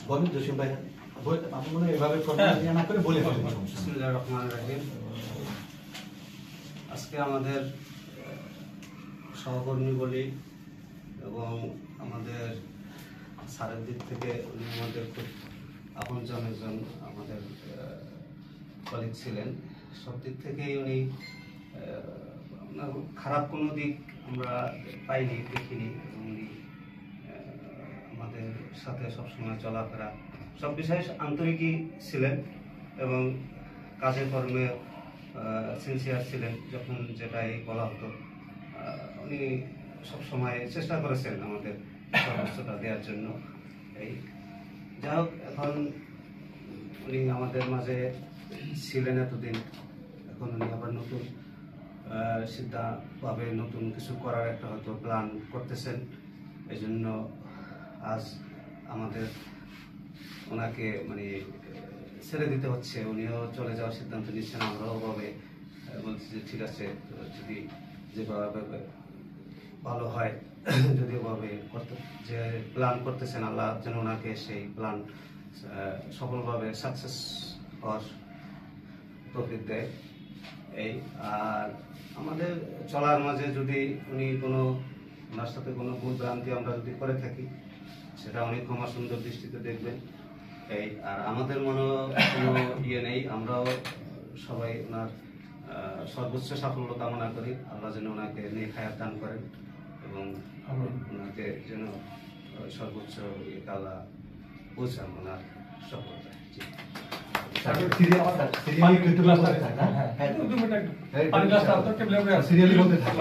বলেন জসিম ভাই, আমি মনে হয় এভাবে ফর্মালিটি না করে বলে ফেলবো। বিসমিল্লাহির রহমানির রহিম। আজকে আমাদের সহকর্মী বলি এবং আমাদের স্যারের দিক থেকে উনি আমাদের খুব আপনজন একজন আমাদের কলিগ ছিলেন। সব দিক থেকেই উনি খারাপ কোনো দিক আমরা পাইনি, দেখিনি। উনি আমাদের সাথে সবসময় চলাফেরা সব বিষয়ে আন্তরিকই ছিলেন এবং কাজে কর্মে সিনসিয়ার ছিলেন। যখন যেটাই বলা হতো উনি সবসময় চেষ্টা করেছেন আমাদের সর্বোচ্চটা দেওয়ার জন্য। এই যাই হোক, এখন উনি আমাদের মাঝে ছিলেন এতদিন, এখন উনি আবার নতুন সিদ্ধান্তভাবে নতুন কিছু করার একটা হয়তো প্ল্যান করতেছেন। এই জন্য আজ আমাদের ওনাকে মানে ছেড়ে দিতে হচ্ছে। উনিও চলে যাওয়ার সিদ্ধান্ত নিচ্ছেন, আমরাও ওভাবে বলছি যে ঠিক আছে, যদি যেভাবে ভালো হয়, যদি ওভাবে যে প্ল্যান করতেছেন, আল্লাহ যেন ওনাকে সেই প্ল্যান সফলভাবে সাকসেস হওয়ার তৌফিক দেয়। এই আর আমাদের চলার মাঝে যদি উনি কোনো ওনার সাথে কোনো ভুল ভ্রান্তি আমরা যদি করে থাকি, সেটা অনেক ক্ষমা সুন্দর দৃষ্টিতে দেখবেন। এই আর আমাদের মনে কোনো ইয়ে নেই, আমরাও সবাই ওনার সর্বোচ্চ সাফল্য কামনা করি। আল্লাহ যেন ওনাকে নেক হায়াত দান করেন এবং ওনাকে যেন সর্বোচ্চ আল্লাহ পৌঁছান ওনার সফলতায়। সিরিয়ালি বলতে থাকে।